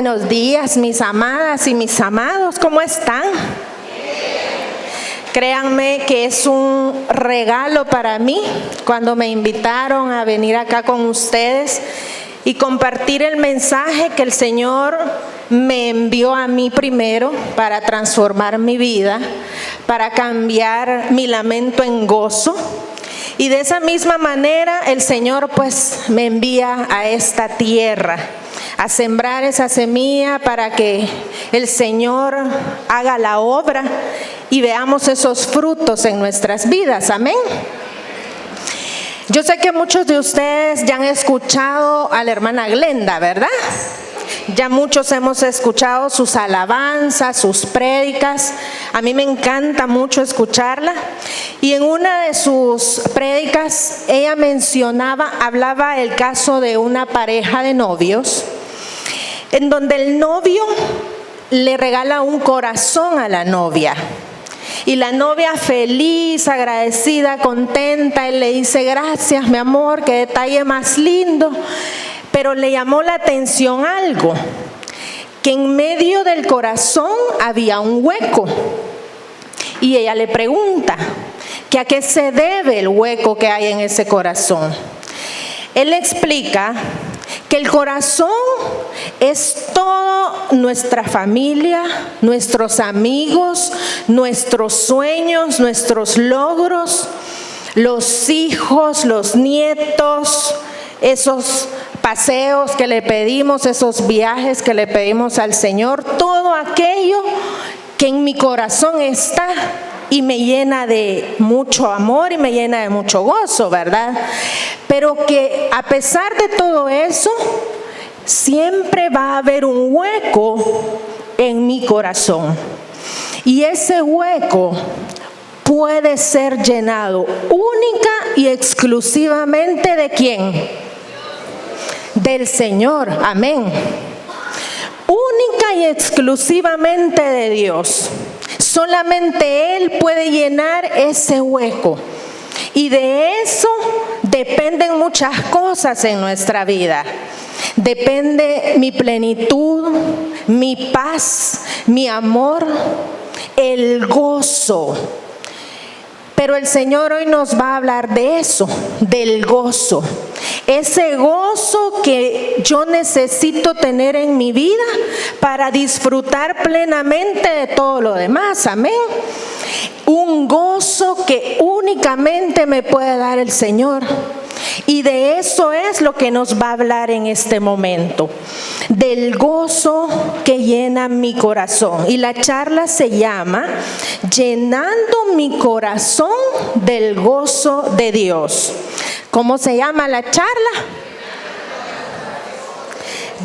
Buenos días, mis amadas y mis amados, ¿cómo están? Créanme que es un regalo para mí cuando me invitaron a venir acá con ustedes y compartir el mensaje que el Señor me envió a mí primero para transformar mi vida, para cambiar mi lamento en gozo. Y de esa misma manera el Señor pues me envía a esta tierra a sembrar esa semilla para que el Señor haga la obra y veamos esos frutos en nuestras vidas. Amén. Yo sé que muchos de ustedes ya han escuchado a la hermana Glenda, ¿verdad? Ya muchos hemos escuchado sus alabanzas, sus prédicas. A mí me encanta mucho escucharla. Y en una de sus prédicas, ella hablaba el caso de una pareja de novios, en donde el novio le regala un corazón a la novia. Y la novia feliz, agradecida, contenta, él le dice: gracias, mi amor, qué detalle más lindo. Pero le llamó la atención algo, que en medio del corazón había un hueco. Y ella le pregunta que a qué se debe el hueco que hay en ese corazón. Él le explica que el corazón es toda nuestra familia, nuestros amigos, nuestros sueños, nuestros logros, los hijos, los nietos, esos paseos que le pedimos, esos viajes que le pedimos al Señor, todo aquello que en mi corazón está y me llena de mucho amor y me llena de mucho gozo, ¿verdad? Pero que a pesar de todo eso, siempre va a haber un hueco en mi corazón. Y ese hueco puede ser llenado única y exclusivamente ¿de quién? Del Señor. Amén. Única y exclusivamente de Dios. Solamente Él puede llenar ese hueco. Y de eso dependen muchas cosas en nuestra vida. Depende mi plenitud, mi paz, mi amor, el gozo. Pero el Señor hoy nos va a hablar de eso, del gozo. Ese gozo que yo necesito tener en mi vida para disfrutar plenamente de todo lo demás. Amén. Un gozo que únicamente me puede dar el Señor. Y de eso es lo que nos va a hablar en este momento, del gozo que llena mi corazón. Y la charla se llama Llenando mi corazón del gozo de Dios. ¿Cómo se llama la charla?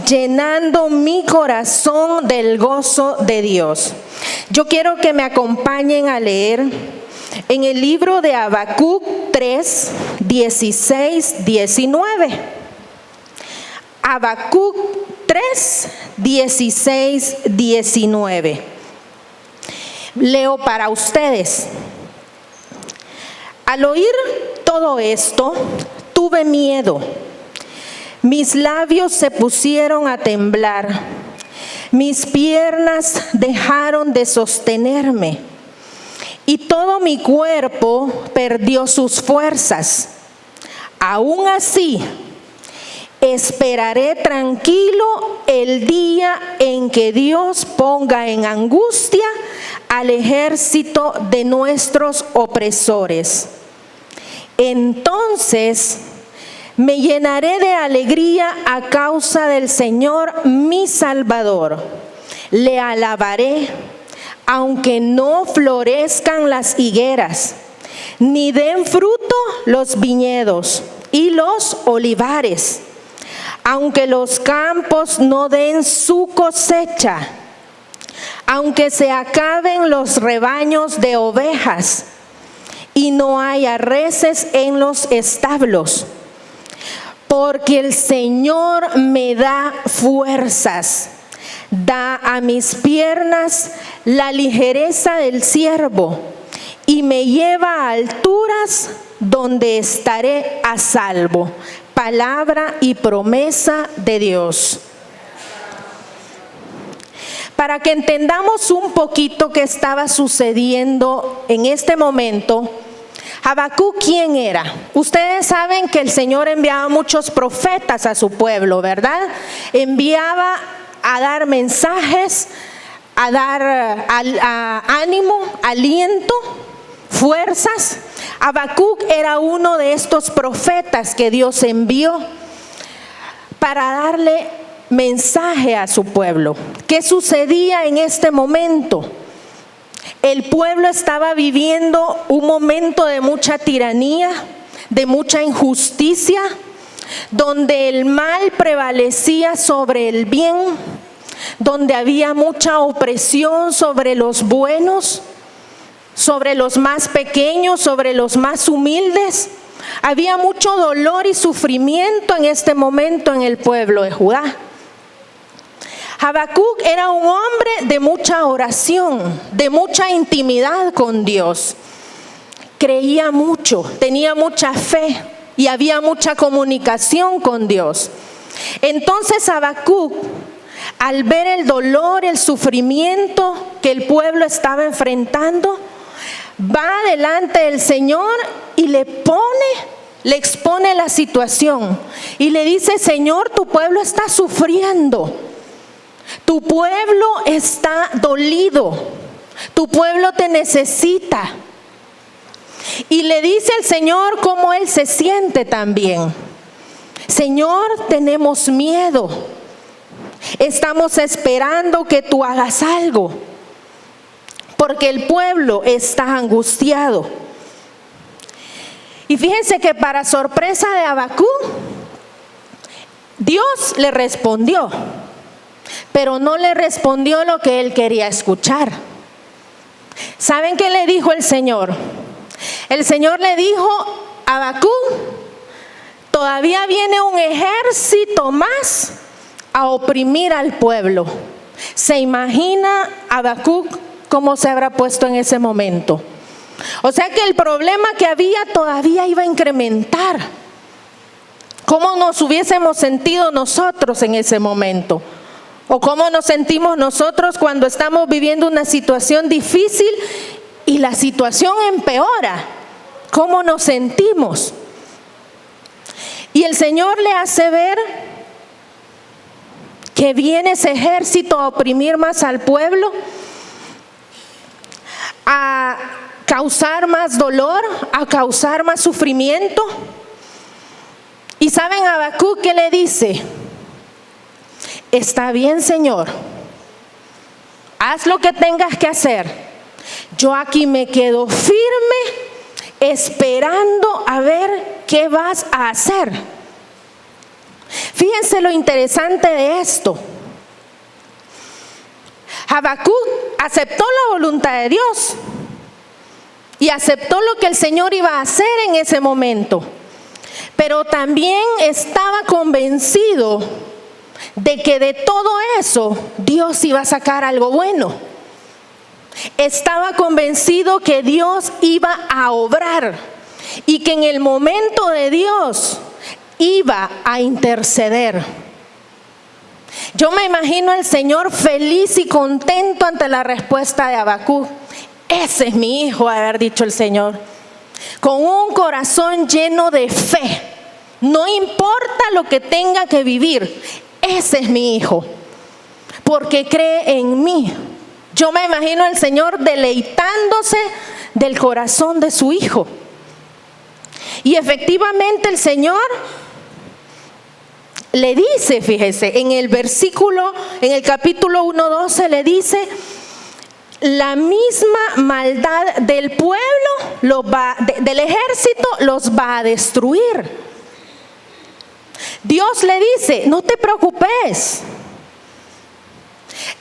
Llenando mi corazón del gozo de Dios. Yo quiero que me acompañen a leer en el libro de Habacuc 3, 16, 19. Habacuc 3, 16, 19. Leo para ustedes. Al oír todo esto, tuve miedo. Mis labios se pusieron a temblar. Mis piernas dejaron de sostenerme. Y todo mi cuerpo perdió sus fuerzas. Aún así, esperaré tranquilo el día en que Dios ponga en angustia al ejército de nuestros opresores. Entonces me llenaré de alegría a causa del Señor mi Salvador. Le alabaré, aunque no florezcan las higueras, ni den fruto los viñedos y los olivares, aunque los campos no den su cosecha, aunque se acaben los rebaños de ovejas y no haya reses en los establos, porque el Señor me da fuerzas. Da a mis piernas la ligereza del ciervo y me lleva a alturas donde estaré a salvo. Palabra y promesa de Dios. para que entendamos un poquito qué estaba sucediendo en este momento. Habacuc, ¿quién era? Ustedes saben que el Señor enviaba muchos profetas a su pueblo, ¿verdad? Enviaba a dar mensajes, a dar ánimo, aliento, fuerzas. Habacuc era uno de estos profetas que Dios envió para darle mensaje a su pueblo. ¿Qué sucedía en este momento? El pueblo estaba viviendo un momento de mucha tiranía, de mucha injusticia, donde el mal prevalecía sobre el bien, donde había mucha opresión sobre los buenos, sobre los más pequeños, sobre los más humildes. Había mucho dolor y sufrimiento en este momento en el pueblo de Judá. Habacuc era un hombre de mucha oración, de mucha intimidad con Dios. Creía mucho, tenía mucha fe y había mucha comunicación con Dios. Entonces Habacuc, al ver el dolor, el sufrimiento que el pueblo estaba enfrentando, va delante del Señor y le expone la situación y le dice: Señor, tu pueblo está sufriendo, tu pueblo está dolido, tu pueblo te necesita. Y le dice al Señor cómo él se siente también. Señor, tenemos miedo, estamos esperando que tú hagas algo, porque el pueblo está angustiado. Y fíjense que para sorpresa de Habacuc, Dios le respondió, pero no le respondió lo que él quería escuchar. ¿Saben qué le dijo el Señor? El Señor le dijo: Habacuc, todavía viene un ejército más a oprimir al pueblo. ¿Se imagina Habacuc cómo se habrá puesto en ese momento? O sea que el problema que había todavía iba a incrementar. ¿Cómo nos hubiésemos sentido nosotros en ese momento? ¿O cómo nos sentimos nosotros cuando estamos viviendo una situación difícil y la situación empeora? ¿Cómo nos sentimos? Y el Señor le hace ver que viene ese ejército a oprimir más al pueblo, a causar más dolor, a causar más sufrimiento. Y ¿saben Habacuc qué le dice? Está bien, Señor, haz lo que tengas que hacer. Yo aquí me quedo firme esperando a ver qué vas a hacer. Fíjense lo interesante de esto. Habacuc aceptó la voluntad de Dios y aceptó lo que el Señor iba a hacer en ese momento, pero también estaba convencido de que de todo eso Dios iba a sacar algo bueno. Estaba convencido que Dios iba a obrar y que en el momento de Dios iba a interceder. Yo me imagino al Señor feliz y contento ante la respuesta de Habacuc. Ese es mi hijo, haber dicho el Señor, con un corazón lleno de fe. No importa lo que tenga que vivir, ese es mi hijo, porque cree en mí. Yo me imagino al Señor deleitándose del corazón de su hijo. Y efectivamente el Señor le dice, fíjese, en el capítulo 1:12 le dice: la misma maldad del pueblo, del ejército, los va a destruir. Dios le dice: no te preocupes.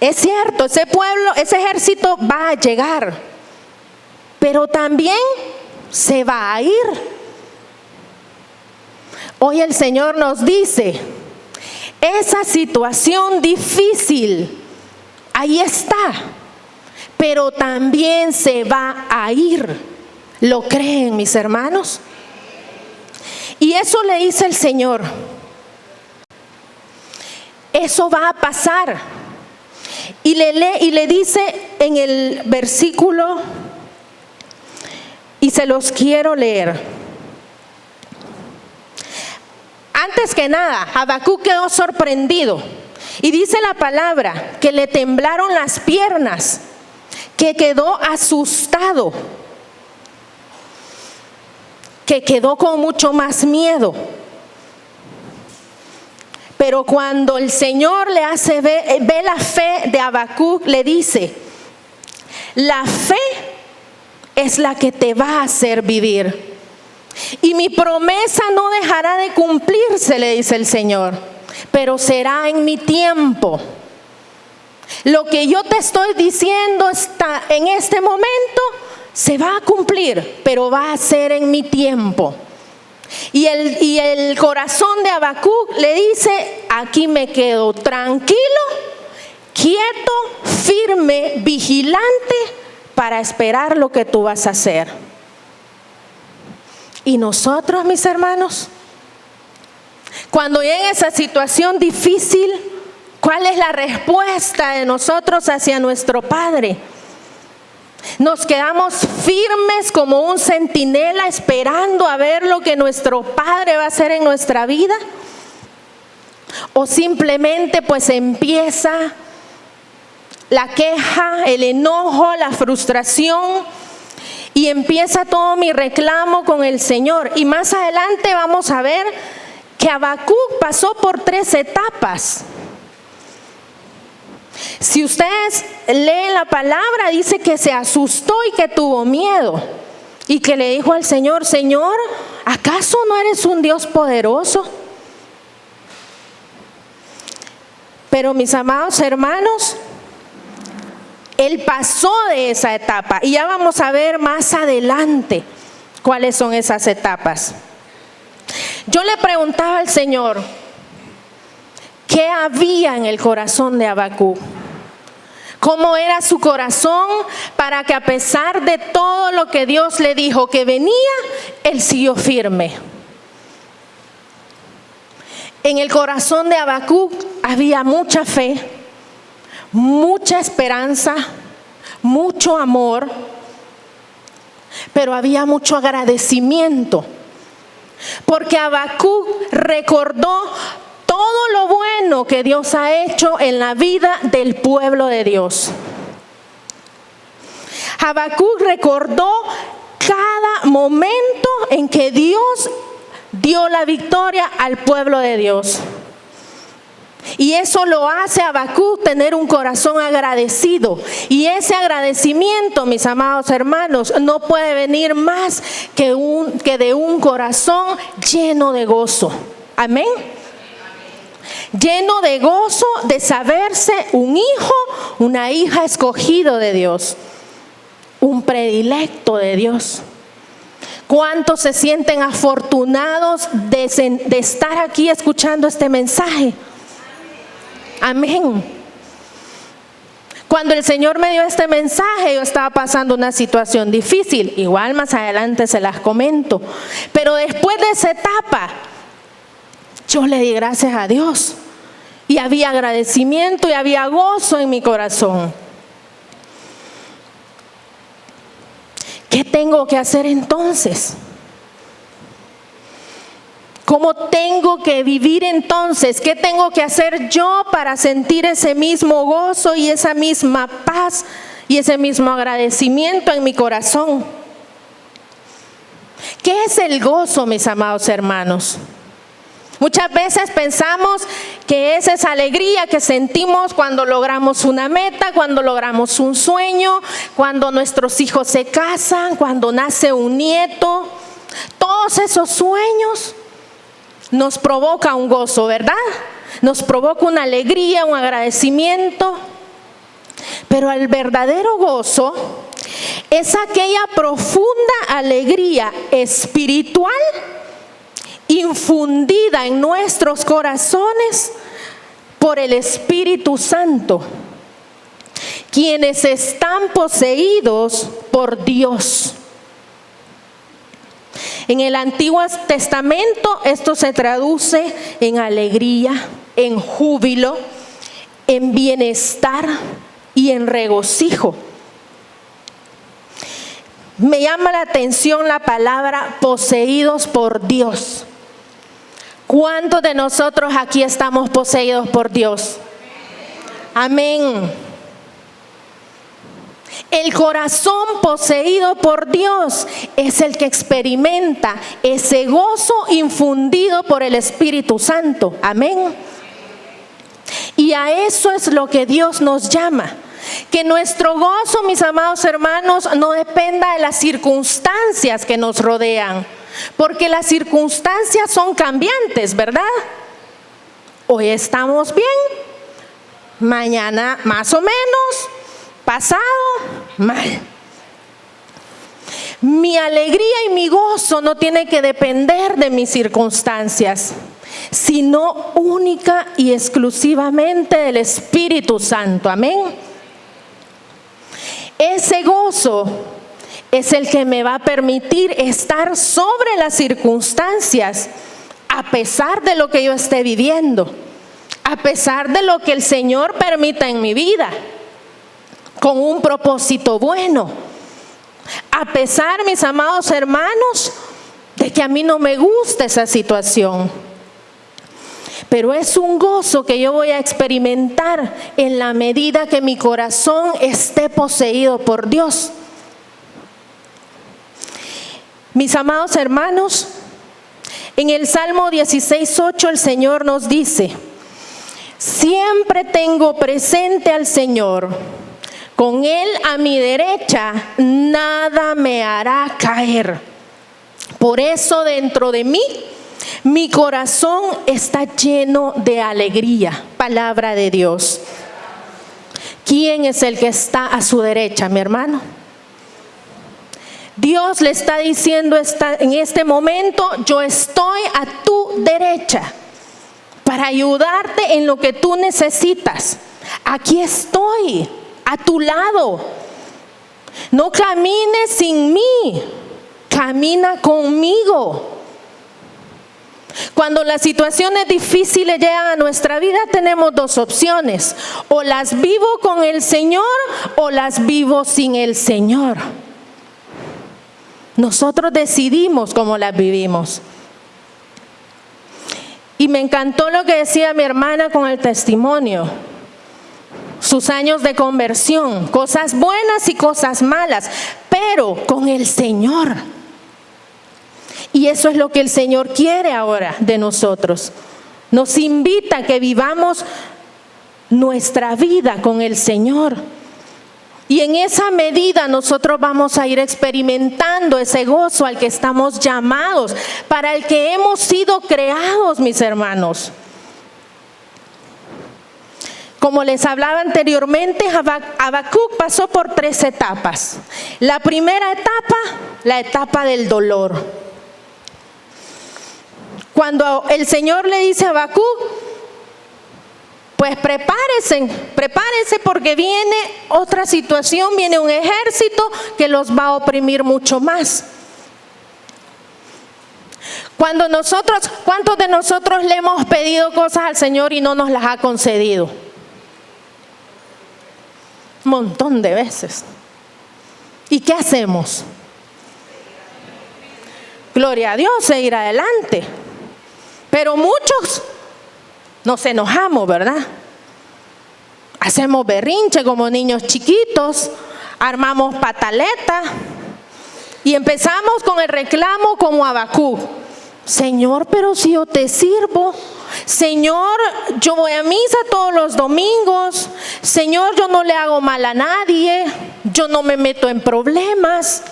Es cierto, ese pueblo, ese ejército va a llegar, pero también se va a ir. Hoy el Señor nos dice: esa situación difícil, ahí está, pero también se va a ir. ¿Lo creen, mis hermanos? Y eso le dice el Señor. Eso va a pasar. Y le dice en el versículo, y se los quiero leer. Antes que nada, Habacuc quedó sorprendido. Y dice la palabra que le temblaron las piernas, que quedó asustado, que quedó con mucho más miedo. Pero cuando el Señor le hace ve la fe de Habacuc, le dice: la fe es la que te va a hacer vivir. Y mi promesa no dejará de cumplirse, le dice el Señor, pero será en mi tiempo. Lo que yo te estoy diciendo está en este momento, se va a cumplir, pero va a ser en mi tiempo. Y el corazón de Habacuc le dice: aquí me quedo tranquilo, quieto, firme, vigilante, para esperar lo que tú vas a hacer. Y nosotros, mis hermanos, cuando llega esa situación difícil, ¿cuál es la respuesta de nosotros hacia nuestro Padre? Nos quedamos firmes como un centinela esperando a ver lo que nuestro Padre va a hacer en nuestra vida. O simplemente pues empieza la queja, el enojo, la frustración, y empieza todo mi reclamo con el Señor. Y más adelante vamos a ver que Habacuc pasó por 3 etapas. Si ustedes leen la palabra, dice que se asustó y que tuvo miedo. Y que le dijo al Señor: Señor, ¿acaso no eres un Dios poderoso? Pero mis amados hermanos, él pasó de esa etapa. Y ya vamos a ver más adelante cuáles son esas etapas. Yo le preguntaba al Señor, ¿qué había en el corazón de Habacuc? ¿Cómo era su corazón para que, a pesar de todo lo que Dios le dijo que venía, él siguió firme? En el corazón de Habacuc había mucha fe, mucha esperanza, mucho amor, pero había mucho agradecimiento, porque Habacuc recordó todo lo bueno que Dios ha hecho en la vida del pueblo de Dios. Habacuc recordó cada momento en que Dios dio la victoria al pueblo de Dios. Y eso lo hace a Habacuc tener un corazón agradecido. Y ese agradecimiento, mis amados hermanos, no puede venir más que de un corazón lleno de gozo. Amén. Lleno de gozo de saberse un hijo, una hija escogido de Dios, un predilecto de Dios. ¿Cuántos se sienten afortunados de estar aquí escuchando este mensaje? Amén. Cuando el Señor me dio este mensaje, yo estaba pasando una situación difícil. Igual más adelante se las comento. Pero después de esa etapa, yo le di gracias a Dios. Y había agradecimiento y había gozo en mi corazón. ¿Qué tengo que hacer entonces? ¿Cómo tengo que vivir entonces? ¿Qué tengo que hacer yo para sentir ese mismo gozo y esa misma paz y ese mismo agradecimiento en mi corazón? ¿Qué es el gozo, mis amados hermanos? Muchas veces pensamos que es esa alegría que sentimos cuando logramos una meta, cuando logramos un sueño, cuando nuestros hijos se casan, cuando nace un nieto. Todos esos sueños nos provoca un gozo, ¿verdad? Nos provoca una alegría, un agradecimiento. Pero el verdadero gozo es aquella profunda alegría espiritual infundida en nuestros corazones por el Espíritu Santo, quienes están poseídos por Dios. En el Antiguo Testamento esto se traduce en alegría, en júbilo, en bienestar y en regocijo. Me llama la atención la palabra poseídos por Dios. ¿Cuántos de nosotros aquí estamos poseídos por Dios? Amén. El corazón poseído por Dios es el que experimenta ese gozo infundido por el Espíritu Santo. Amén. Y a eso es lo que Dios nos llama. Que nuestro gozo, mis amados hermanos, no dependa de las circunstancias que nos rodean. Porque las circunstancias son cambiantes, ¿verdad? Hoy estamos bien, mañana más o menos, pasado mal. Mi alegría y mi gozo no tiene que depender de mis circunstancias, sino única y exclusivamente del Espíritu Santo. Amén. Ese gozo es el que me va a permitir estar sobre las circunstancias, a pesar de lo que yo esté viviendo, a pesar de lo que el Señor permita en mi vida, con un propósito bueno. A pesar, mis amados hermanos, de que a mí no me gusta esa situación. Pero es un gozo que yo voy a experimentar en la medida que mi corazón esté poseído por Dios. Mis amados hermanos, en el Salmo 16:8 el Señor nos dice: siempre tengo presente al Señor, con Él a mi derecha, nada me hará caer. Por eso dentro de mí, mi corazón está lleno de alegría. Palabra de Dios. ¿Quién es el que está a su derecha, mi hermano? Dios le está diciendo en este momento: yo estoy a tu derecha para ayudarte en lo que tú necesitas. Aquí estoy, a tu lado. No camines sin mí, camina conmigo. Cuando las situaciones difíciles llegan a nuestra vida, tenemos dos opciones: o las vivo con el Señor o las vivo sin el Señor. Nosotros decidimos cómo las vivimos. Y me encantó lo que decía mi hermana con el testimonio. Sus años de conversión, cosas buenas y cosas malas, pero con el Señor. Y eso es lo que el Señor quiere ahora de nosotros. Nos invita a que vivamos nuestra vida con el Señor. Y en esa medida nosotros vamos a ir experimentando ese gozo al que estamos llamados, para el que hemos sido creados, mis hermanos. Como les hablaba anteriormente, Habacuc pasó por 3 etapas. La primera etapa, la etapa del dolor. Cuando el Señor le dice a Habacuc: pues prepárense porque viene otra situación, viene un ejército que los va a oprimir mucho más. ¿Cuántos de nosotros le hemos pedido cosas al Señor y no nos las ha concedido? Un montón de veces. ¿Y qué hacemos? Gloria a Dios, seguir adelante. Pero muchos nos enojamos, ¿verdad? Hacemos berrinche como niños chiquitos, armamos pataleta y empezamos con el reclamo como Habacuc: Señor, pero si yo te sirvo, Señor, yo voy a misa todos los domingos, Señor, yo no le hago mal a nadie, yo no me meto en problemas,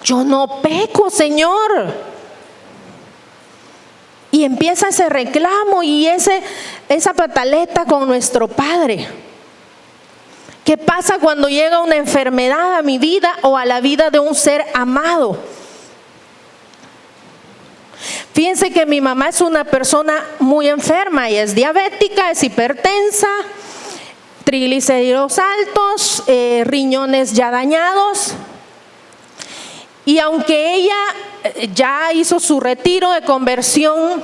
yo no peco, Señor. Y empieza ese reclamo y esa pataleta con nuestro Padre. ¿Qué pasa cuando llega una enfermedad a mi vida o a la vida de un ser amado? Fíjense que mi mamá es una persona muy enferma. Ella es diabética, es hipertensa, triglicéridos altos, riñones ya dañados. Y aunque ella ya hizo su retiro de conversión,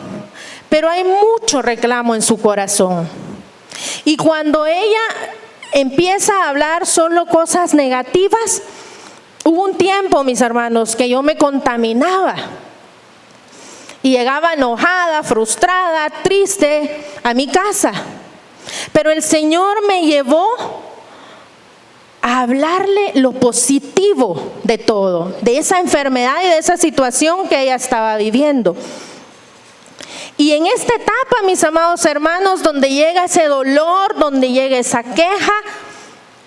pero hay mucho reclamo en su corazón. Y cuando ella empieza a hablar solo cosas negativas, hubo un tiempo, mis hermanos, que yo me contaminaba. Y llegaba enojada, frustrada, triste a mi casa. Pero el Señor me llevó a hablarle lo positivo de todo, de esa enfermedad y de esa situación que ella estaba viviendo. Y en esta etapa, mis amados hermanos, donde llega ese dolor, donde llega esa queja,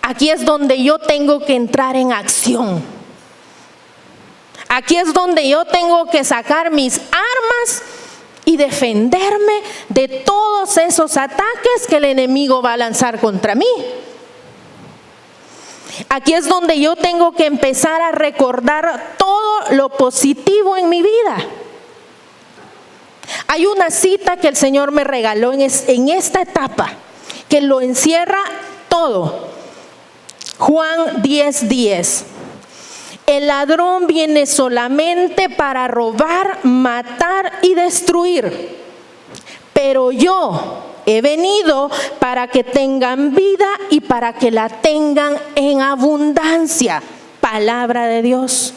aquí es donde yo tengo que entrar en acción. Aquí es donde yo tengo que sacar mis armas y defenderme de todos esos ataques que el enemigo va a lanzar contra mí. Aquí es donde yo tengo que empezar a recordar todo lo positivo en mi vida. Hay una cita que el Señor me regaló en esta etapa, que lo encierra todo. Juan 10:10. El ladrón viene solamente para robar, matar y destruir. Pero yo he venido para que tengan vida y para que la tengan en abundancia. Palabra de Dios.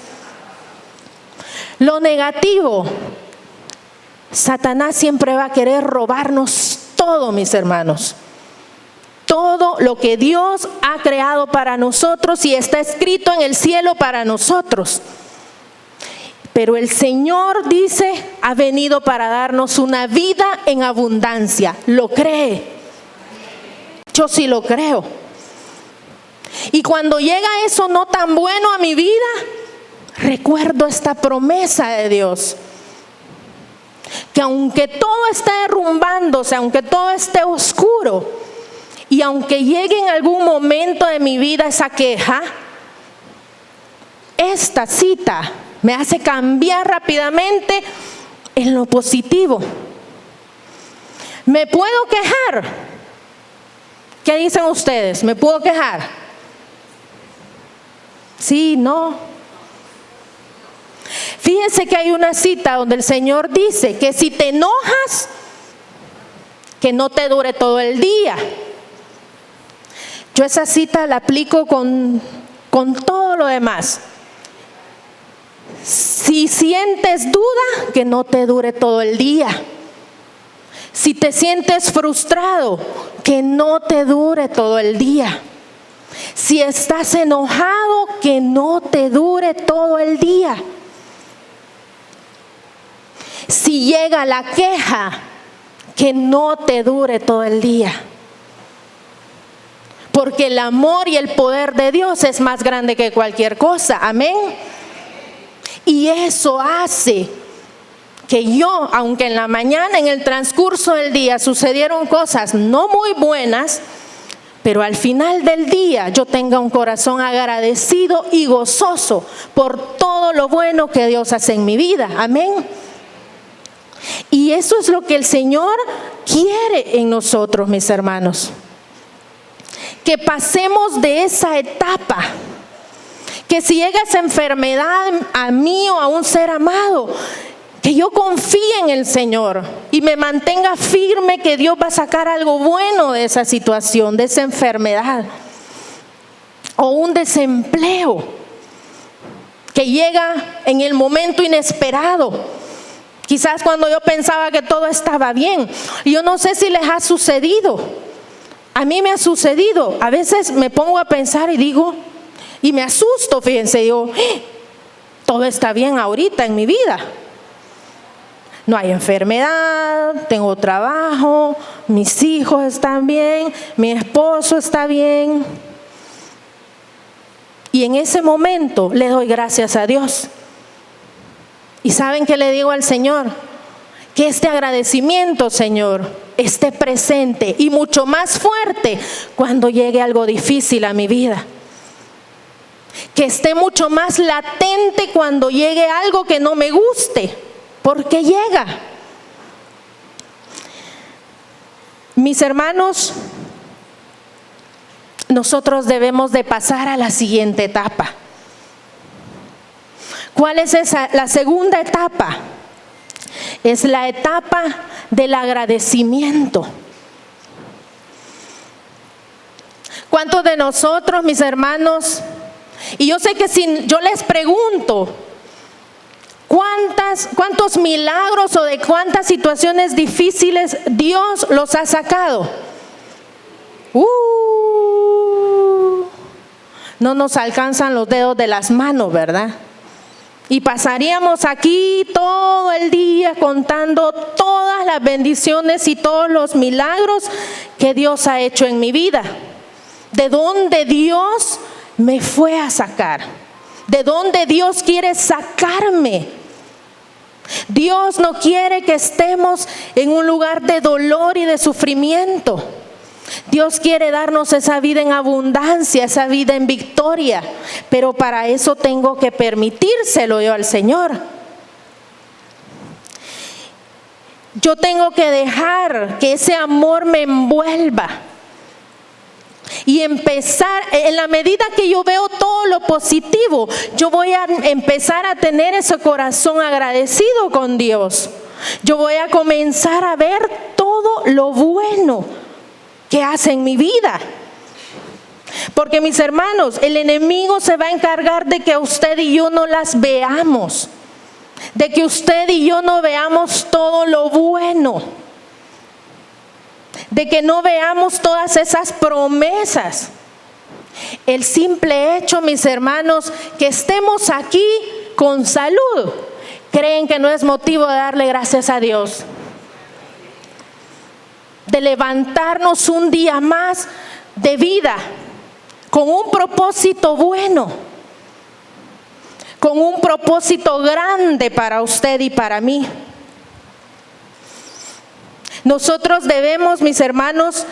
Lo negativo, Satanás siempre va a querer robarnos todo, mis hermanos. Todo lo que Dios ha creado para nosotros y está escrito en el cielo para nosotros. Pero el Señor dice, ha venido para darnos una vida en abundancia. ¿Lo cree? Yo sí lo creo. Y cuando llega eso no tan bueno a mi vida, recuerdo esta promesa de Dios. Que aunque todo esté derrumbándose, aunque todo esté oscuro, y aunque llegue en algún momento de mi vida esa queja, esta cita me hace cambiar rápidamente en lo positivo. ¿Me puedo quejar? ¿Qué dicen ustedes? ¿Me puedo quejar? Sí, no. Fíjense que hay una cita donde el Señor dice que si te enojas, que no te dure todo el día. Yo esa cita la aplico con todo lo demás. Si sientes duda, que no te dure todo el día. Si te sientes frustrado, que no te dure todo el día. Si estás enojado, que no te dure todo el día. Si llega la queja, que no te dure todo el día. Porque el amor y el poder de Dios es más grande que cualquier cosa. Amén. Y eso hace que yo, aunque en la mañana, en el transcurso del día, sucedieron cosas no muy buenas, pero al final del día yo tenga un corazón agradecido y gozoso por todo lo bueno que Dios hace en mi vida. Amén. Y eso es lo que el Señor quiere en nosotros, mis hermanos. Que pasemos de esa etapa. Que si llega esa enfermedad a mí o a un ser amado, que yo confíe en el Señor y me mantenga firme que Dios va a sacar algo bueno de esa situación, de esa enfermedad. O un desempleo que llega en el momento inesperado. Quizás cuando yo pensaba que todo estaba bien. Yo no sé si les ha sucedido. A mí me ha sucedido. A veces me pongo a pensar y digo, y me asusto, fíjense, digo, todo está bien ahorita en mi vida. No hay enfermedad, tengo trabajo, mis hijos están bien, mi esposo está bien. Y en ese momento le doy gracias a Dios. ¿Y saben qué le digo al Señor? Que este agradecimiento, Señor, esté presente y mucho más fuerte cuando llegue algo difícil a mi vida. Que esté mucho más latente cuando llegue algo que no me guste, porque llega. Mis hermanos, nosotros debemos de pasar a la siguiente etapa. ¿Cuál es esa? La segunda etapa es la etapa del agradecimiento. ¿Cuántos de nosotros, mis hermanos? Y yo sé que si yo les pregunto, ¿cuántos milagros o de cuántas situaciones difíciles Dios los ha sacado? No nos alcanzan los dedos de las manos, ¿verdad? Y pasaríamos aquí todo el día contando todas las bendiciones y todos los milagros que Dios ha hecho en mi vida. ¿De dónde Dios me fue a sacar? ¿De dónde Dios quiere sacarme? Dios no quiere que estemos en un lugar de dolor y de sufrimiento. Dios quiere darnos esa vida en abundancia, esa vida en victoria, pero para eso tengo que permitírselo yo al Señor. Yo tengo que dejar que ese amor me envuelva y empezar, en la medida que yo veo todo lo positivo, yo voy a empezar a tener ese corazón agradecido con Dios. Yo voy a comenzar a ver todo lo bueno que hace en mi vida. Porque, mis hermanos, el enemigo se va a encargar de que usted y yo no las veamos, de que usted y yo no veamos todo lo bueno, de que no veamos todas esas promesas. El simple hecho, mis hermanos, que estemos aquí con salud, ¿creen que no es motivo de darle gracias a Dios? De levantarnos un día más de vida con un propósito bueno, con un propósito grande para usted y para mí. Nosotros debemos, mis hermanos,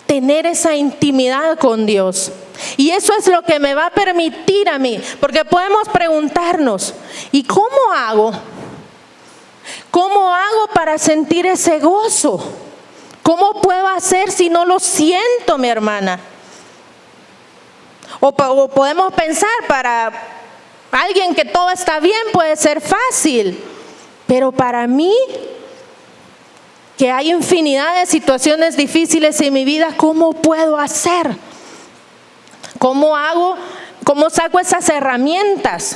tener esa intimidad con Dios. Y eso es lo que me va a permitir a mí, porque podemos preguntarnos, ¿y cómo hago? ¿Cómo hago para sentir ese gozo? ¿Cómo puedo hacer si no lo siento, mi hermana? O podemos pensar, para alguien que todo está bien puede ser fácil, pero para mí, que hay infinidad de situaciones difíciles en mi vida, ¿cómo puedo hacer? ¿Cómo hago? ¿Cómo saco esas herramientas?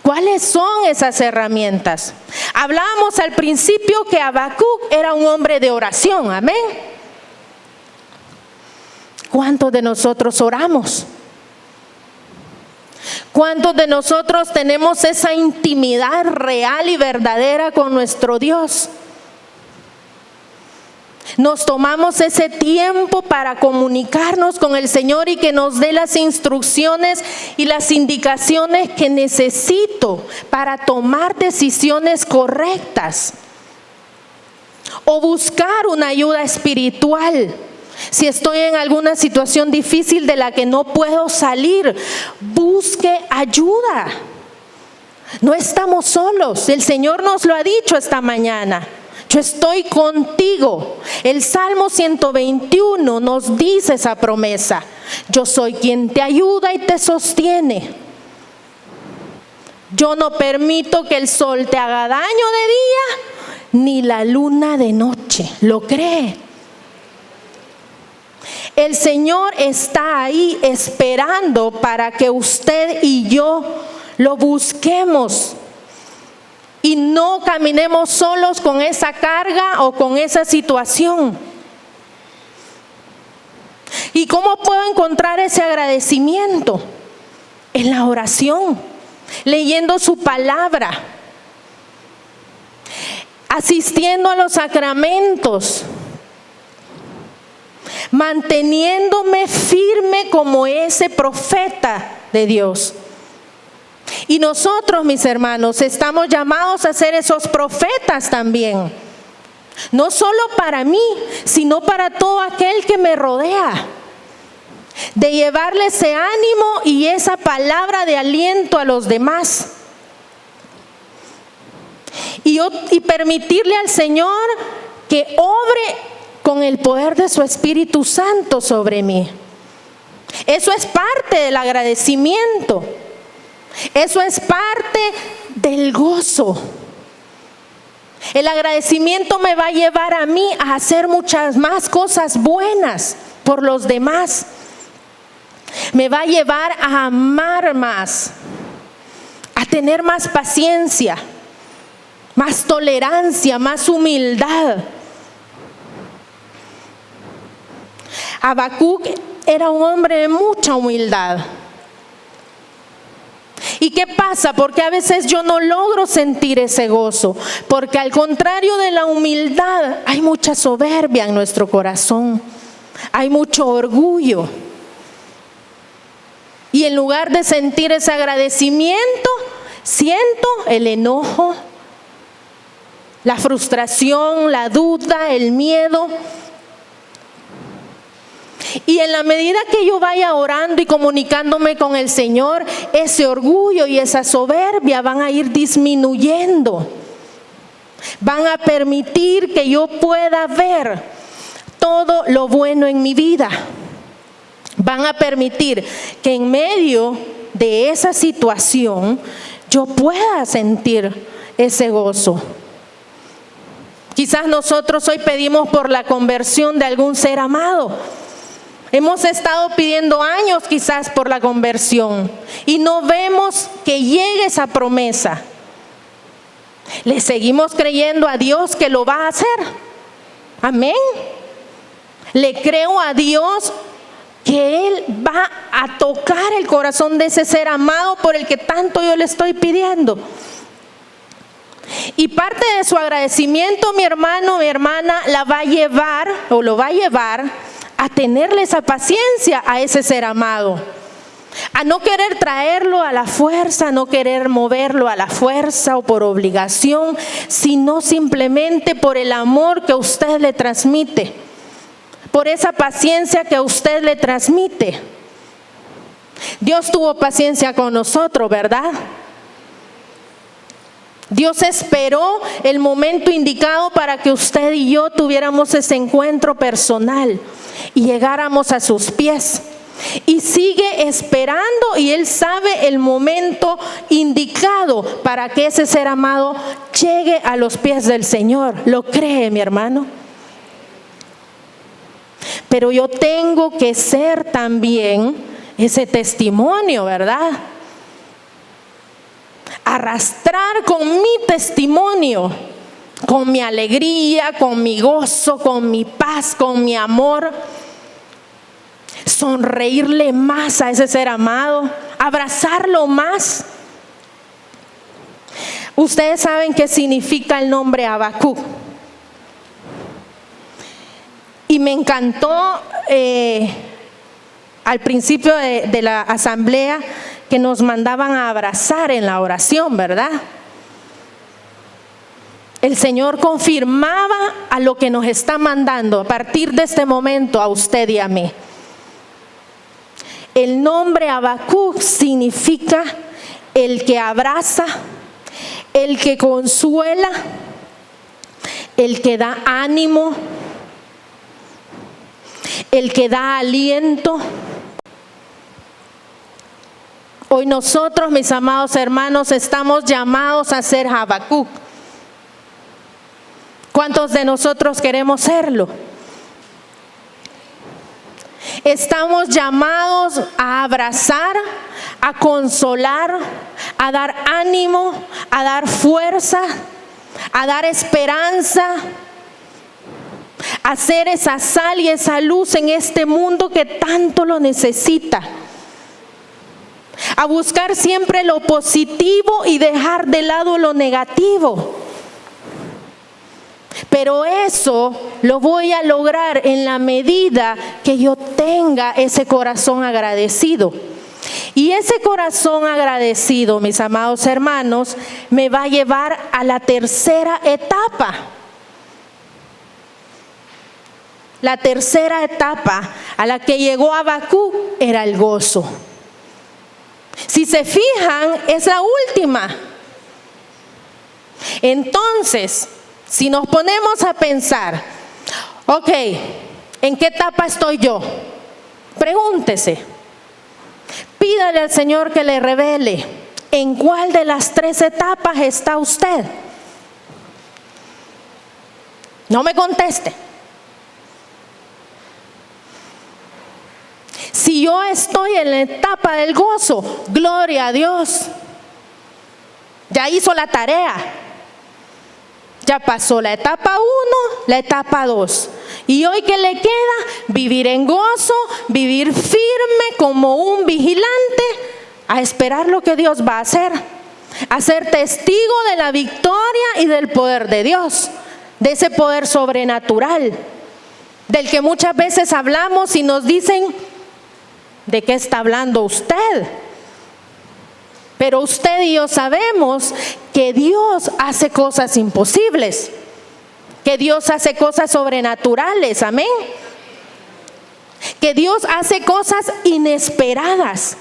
¿Cuáles son esas herramientas? Hablábamos al principio que Habacuc era un hombre de oración, amén. ¿Cuántos de nosotros oramos? ¿Cuántos de nosotros tenemos esa intimidad real y verdadera con nuestro Dios? Nos tomamos ese tiempo para comunicarnos con el Señor y que nos dé las instrucciones y las indicaciones que necesito para tomar decisiones correctas. O buscar una ayuda espiritual. Si estoy en alguna situación difícil de la que no puedo salir, busque ayuda. No estamos solos. El Señor nos lo ha dicho esta mañana. Yo estoy contigo. El Salmo 121 nos dice esa promesa. Yo soy quien te ayuda y te sostiene. Yo no permito que el sol te haga daño de día, ni la luna de noche. ¿Lo cree? El Señor está ahí esperando para que usted y yo lo busquemos. Y no caminemos solos con esa carga o con esa situación. ¿Y cómo puedo encontrar ese agradecimiento? En la oración, leyendo su palabra, asistiendo a los sacramentos, manteniéndome firme como ese profeta de Dios. Y nosotros, mis hermanos, estamos llamados a ser esos profetas también. No solo para mí, sino para todo aquel que me rodea. De llevarle ese ánimo y esa palabra de aliento a los demás. Y permitirle al Señor que obre con el poder de su Espíritu Santo sobre mí. Eso es parte del agradecimiento. Eso es parte del gozo. El agradecimiento me va a llevar a mí a hacer muchas más cosas buenas por los demás. Me va a llevar a amar más, a tener más paciencia, más tolerancia, más humildad. Habacuc era un hombre de mucha humildad. ¿Y qué pasa? Porque a veces yo no logro sentir ese gozo, porque al contrario de la humildad hay mucha soberbia en nuestro corazón, hay mucho orgullo. Y en lugar de sentir ese agradecimiento, siento el enojo, la frustración, la duda, el miedo. Y en la medida que yo vaya orando y comunicándome con el Señor, ese orgullo y esa soberbia van a ir disminuyendo. Van a permitir que yo pueda ver todo lo bueno en mi vida. Van a permitir que en medio de esa situación yo pueda sentir ese gozo. Quizás nosotros hoy pedimos por la conversión de algún ser amado. Hemos estado pidiendo años quizás por la conversión y no vemos que llegue esa promesa. Le seguimos creyendo a Dios que lo va a hacer. Amén. Le creo a Dios que Él va a tocar el corazón de ese ser amado por el que tanto yo le estoy pidiendo. Y parte de su agradecimiento, mi hermano, mi hermana, lo va a llevar a tenerle esa paciencia a ese ser amado, a no querer traerlo a la fuerza, a no querer moverlo a la fuerza o por obligación, sino simplemente por el amor que usted le transmite, por esa paciencia que usted le transmite. Dios tuvo paciencia con nosotros, ¿verdad? Dios esperó el momento indicado para que usted y yo tuviéramos ese encuentro personal y llegáramos a sus pies. Y sigue esperando, y Él sabe el momento indicado para que ese ser amado llegue a los pies del Señor. ¿Lo cree, mi hermano? Pero yo tengo que ser también ese testimonio, ¿verdad? Arrastrar con mi testimonio, con mi alegría, con mi gozo, con mi paz, con mi amor. Sonreírle más a ese ser amado, abrazarlo más. Ustedes saben qué significa el nombre Habacuc. Y me encantó al principio de la asamblea que nos mandaban a abrazar en la oración, ¿verdad? El Señor confirmaba a lo que nos está mandando a partir de este momento a usted y a mí. El nombre Habacuc significa el que abraza, el que consuela, el que da ánimo, el que da aliento. Hoy nosotros, mis amados hermanos, estamos llamados a ser Habacuc. ¿Cuántos de nosotros queremos serlo? Estamos llamados a abrazar, a consolar, a dar ánimo, a dar fuerza, a dar esperanza, a ser esa sal y esa luz en este mundo que tanto lo necesita. A buscar siempre lo positivo y dejar de lado lo negativo. Pero eso lo voy a lograr en la medida que yo tenga ese corazón agradecido. Y ese corazón agradecido, mis amados hermanos, me va a llevar a la tercera etapa. La tercera etapa a la que llegó Habacuc era el gozo. Si se fijan, es la última. Entonces, si nos ponemos a pensar, ok, ¿en qué etapa estoy yo? Pregúntese. Pídale al Señor que le revele en cuál de las tres etapas está usted. No me conteste. Si yo estoy en la etapa del gozo, gloria a Dios. Ya hizo la tarea. Ya pasó la etapa 1, la etapa 2. Y hoy, ¿qué le queda? Vivir en gozo, vivir firme como un vigilante, a esperar lo que Dios va a hacer. A ser testigo de la victoria y del poder de Dios, de ese poder sobrenatural, del que muchas veces hablamos y nos dicen, ¿de qué está hablando usted? Pero usted y yo sabemos que Dios hace cosas imposibles, que Dios hace cosas sobrenaturales, amén. Que Dios hace cosas inesperadas.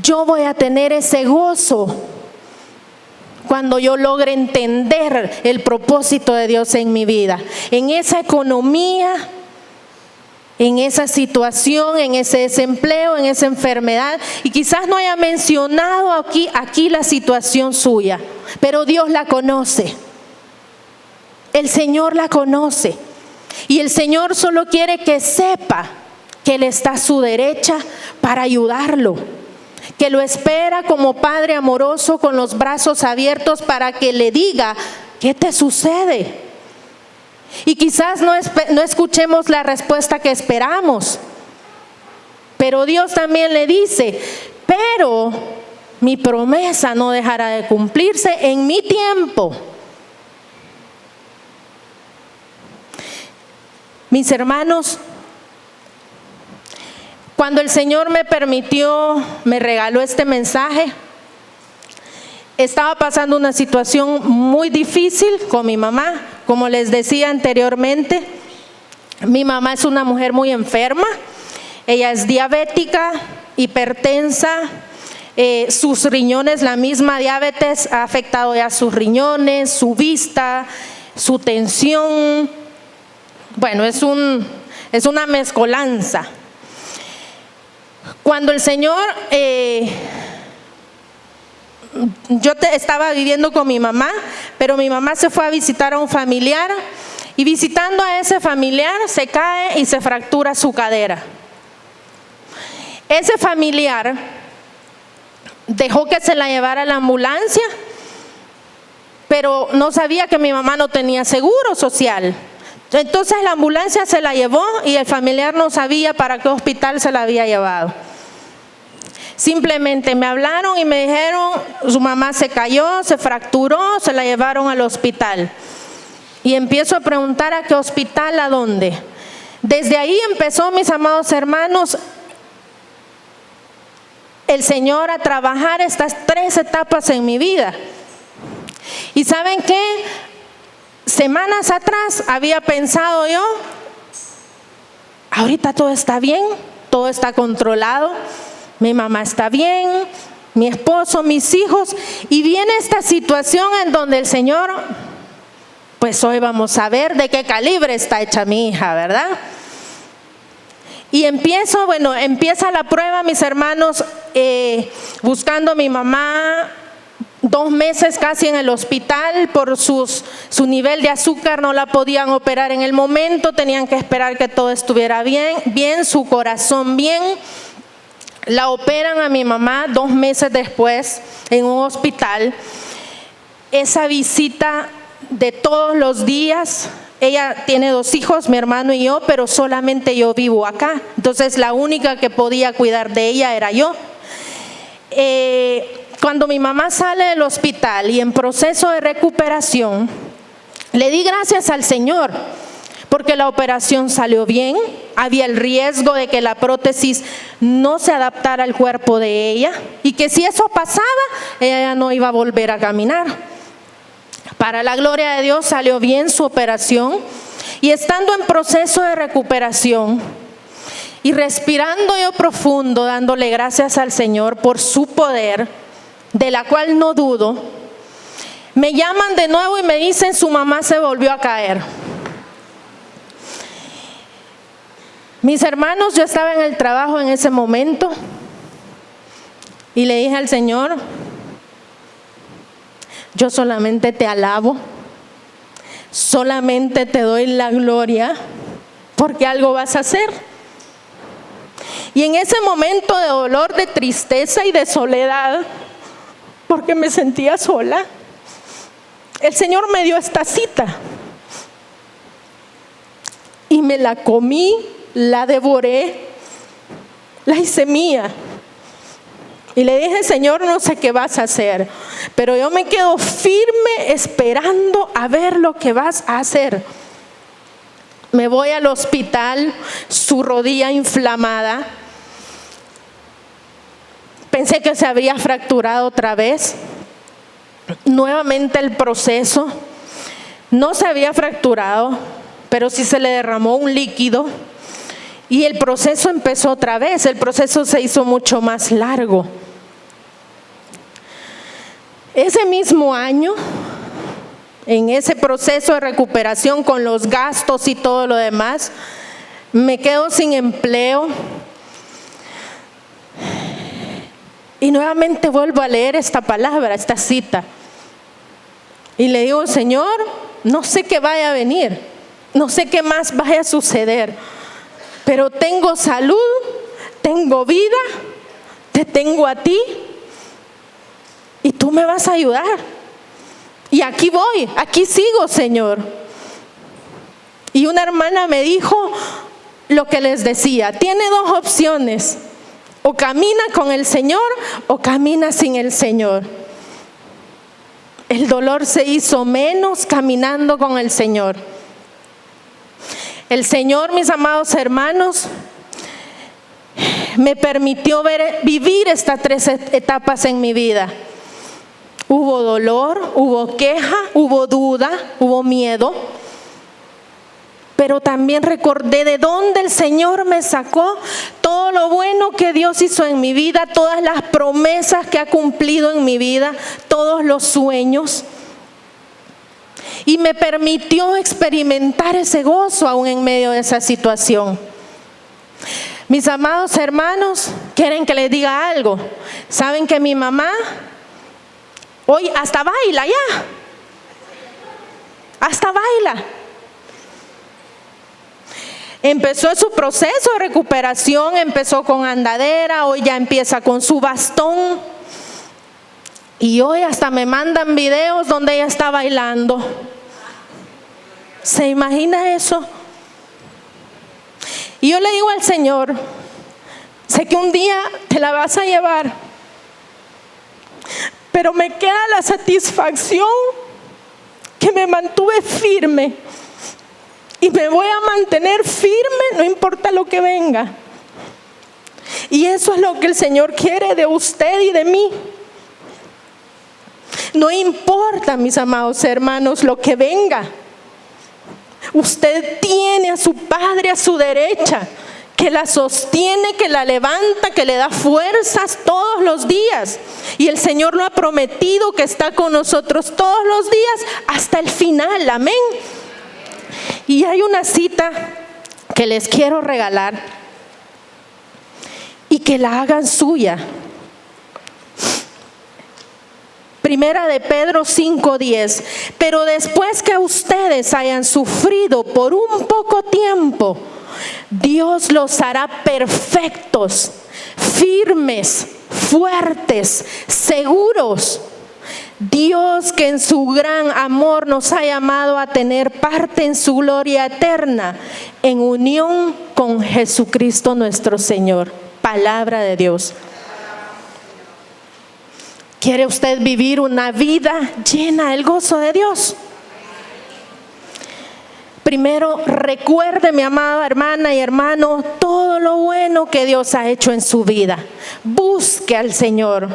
Yo voy a tener ese gozo cuando yo logre entender el propósito de Dios en mi vida, en esa economía, en esa situación, en ese desempleo, en esa enfermedad. Y quizás no haya mencionado aquí la situación suya, pero Dios la conoce. El Señor la conoce. Y el Señor solo quiere que sepa que Él está a su derecha para ayudarlo, que lo espera como Padre amoroso con los brazos abiertos para que le diga, ¿qué te sucede? Y quizás no escuchemos la respuesta que esperamos, pero Dios también le dice, pero mi promesa no dejará de cumplirse en mi tiempo. Mis hermanos, cuando el Señor me regaló este mensaje, estaba pasando una situación muy difícil con mi mamá. Como les decía anteriormente, mi mamá es una mujer muy enferma. Ella es diabética, hipertensa, sus riñones, la misma diabetes ha afectado ya sus riñones, su vista, su tensión. Bueno, es una mezcolanza. Cuando el Señor, yo estaba viviendo con mi mamá, pero mi mamá se fue a visitar a un familiar, y visitando a ese familiar se cae y se fractura su cadera. Ese familiar dejó que se la llevara a la ambulancia, pero no sabía que mi mamá no tenía seguro social. Entonces la ambulancia se la llevó y el familiar no sabía para qué hospital se la había llevado. Simplemente me hablaron y me dijeron, su mamá se cayó, se fracturó, se la llevaron al hospital. Y empiezo a preguntar, ¿a qué hospital? ¿A dónde? Desde ahí empezó, mis amados hermanos, el Señor a trabajar estas 3 etapas en mi vida. ¿Y saben qué? Semanas atrás había pensado yo, ahorita todo está bien, todo está controlado, mi mamá está bien, mi esposo, mis hijos, y viene esta situación en donde el Señor, pues hoy vamos a ver de qué calibre está hecha mi hija, ¿verdad? Y empieza la prueba, mis hermanos, buscando a mi mamá. 2 meses casi en el hospital por su nivel de azúcar, no la podían operar en el momento, tenían que esperar que todo estuviera bien, su corazón bien. La operan a mi mamá 2 meses después en un hospital. Esa visita de todos los días, ella tiene 2 hijos, mi hermano y yo, pero solamente yo vivo acá. Entonces la única que podía cuidar de ella era yo. Cuando mi mamá sale del hospital y en proceso de recuperación, le di gracias al Señor porque la operación salió bien. Había el riesgo de que la prótesis no se adaptara al cuerpo de ella y que si eso pasaba, ella ya no iba a volver a caminar. Para la gloria de Dios salió bien su operación, y estando en proceso de recuperación y respirando yo profundo, dándole gracias al Señor por su poder, de la cual no dudo, me llaman de nuevo y me dicen, su mamá se volvió a caer. Mis hermanos, yo estaba en el trabajo en ese momento y le dije al Señor, yo solamente te alabo, solamente te doy la gloria, porque algo vas a hacer. Y en ese momento de dolor, de tristeza y de soledad, porque me sentía sola, el Señor me dio esta cita. Y me la comí, la devoré, la hice mía. Y le dije: Señor, no sé qué vas a hacer, pero yo me quedo firme esperando a ver lo que vas a hacer. Me voy al hospital, su rodilla inflamada. Pensé que se había fracturado otra vez. Nuevamente el proceso. No se había fracturado, pero sí se le derramó un líquido. Y el proceso empezó otra vez. El proceso se hizo mucho más largo. Ese mismo año, en ese proceso de recuperación con los gastos y todo lo demás, me quedo sin empleo. Y nuevamente vuelvo a leer esta palabra, esta cita. Y le digo: Señor, no sé qué vaya a venir, no sé qué más vaya a suceder, pero tengo salud, tengo vida, te tengo a ti y tú me vas a ayudar. Y aquí voy, aquí sigo, Señor. Y una hermana me dijo lo que les decía: tiene dos opciones, o camina con el Señor o camina sin el Señor. El dolor se hizo menos caminando con el Señor. El Señor, mis amados hermanos, me permitió vivir estas 3 etapas en mi vida. Hubo dolor, hubo queja, hubo duda, hubo miedo. Pero también recordé de dónde el Señor me sacó, todo lo bueno que Dios hizo en mi vida, todas las promesas que ha cumplido en mi vida, todos los sueños. Y me permitió experimentar ese gozo aún en medio de esa situación. Mis amados hermanos, ¿quieren que les diga algo? ¿Saben que mi mamá hoy hasta baila ya? Hasta baila. Empezó su proceso de recuperación, empezó con andadera, hoy ya empieza con su bastón. Y hoy hasta me mandan videos donde ella está bailando. ¿Se imagina eso? Y yo le digo al Señor: sé que un día te la vas a llevar, pero me queda la satisfacción que me mantuve firme. Y me voy a mantener firme, no importa lo que venga. Y eso es lo que el Señor quiere de usted y de mí. No importa, mis amados hermanos, lo que venga. Usted tiene a su Padre a su derecha, que la sostiene, que la levanta, que le da fuerzas todos los días. Y el Señor lo ha prometido, que está con nosotros todos los días hasta el final. Amén. Y hay una cita que les quiero regalar y que la hagan suya. Primera de Pedro 5:10. Pero después que ustedes hayan sufrido por un poco tiempo, Dios los hará perfectos, firmes, fuertes, seguros. Dios, que en su gran amor nos ha llamado a tener parte en su gloria eterna, en unión con Jesucristo nuestro Señor. Palabra de Dios. ¿Quiere usted vivir una vida llena del gozo de Dios? Primero, recuerde, mi amada hermana y hermano, todo lo bueno que Dios ha hecho en su vida. Busque al Señor.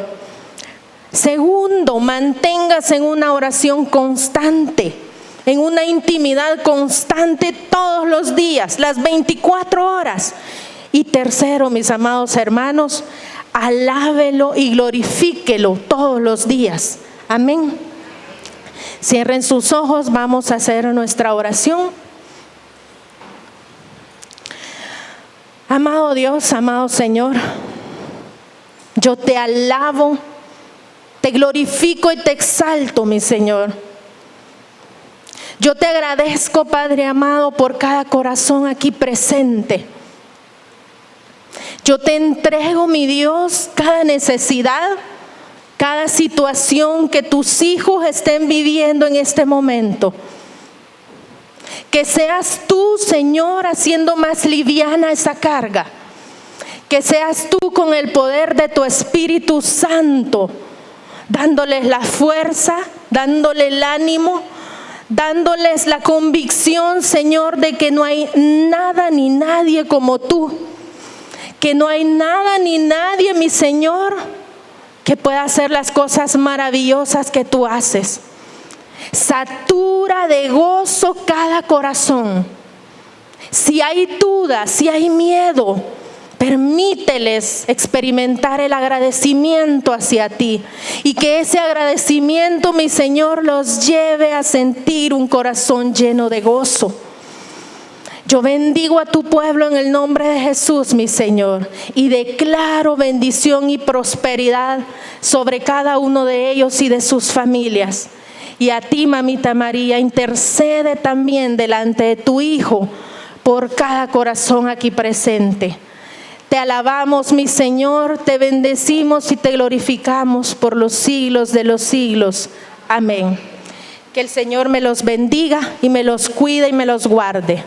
Segundo, manténgase en una oración constante, en una intimidad constante todos los días, las 24 horas. Y tercero, mis amados hermanos, alábelo y glorifíquelo todos los días. Amén. Cierren sus ojos, vamos a hacer nuestra oración. Amado Dios, amado Señor, yo te alabo, te glorifico y te exalto, mi Señor. Yo te agradezco, Padre amado, por cada corazón aquí presente. Yo te entrego, mi Dios, cada necesidad, cada situación que tus hijos estén viviendo en este momento. Que seas tú, Señor, haciendo más liviana esa carga. Que seas tú con el poder de tu Espíritu Santo, dándoles la fuerza, dándoles el ánimo, dándoles la convicción, Señor, de que no hay nada ni nadie como tú. Que no hay nada ni nadie, mi Señor, que pueda hacer las cosas maravillosas que tú haces. Satura de gozo cada corazón. Si hay duda, si hay miedo, permíteles experimentar el agradecimiento hacia ti, y que ese agradecimiento, mi Señor, los lleve a sentir un corazón lleno de gozo. Yo bendigo a tu pueblo en el nombre de Jesús, mi Señor, y declaro bendición y prosperidad sobre cada uno de ellos y de sus familias. Y a ti, mamita María, intercede también delante de tu Hijo por cada corazón aquí presente. Te alabamos, mi Señor, te bendecimos y te glorificamos por los siglos de los siglos. Amén. Que el Señor me los bendiga y me los cuide y me los guarde.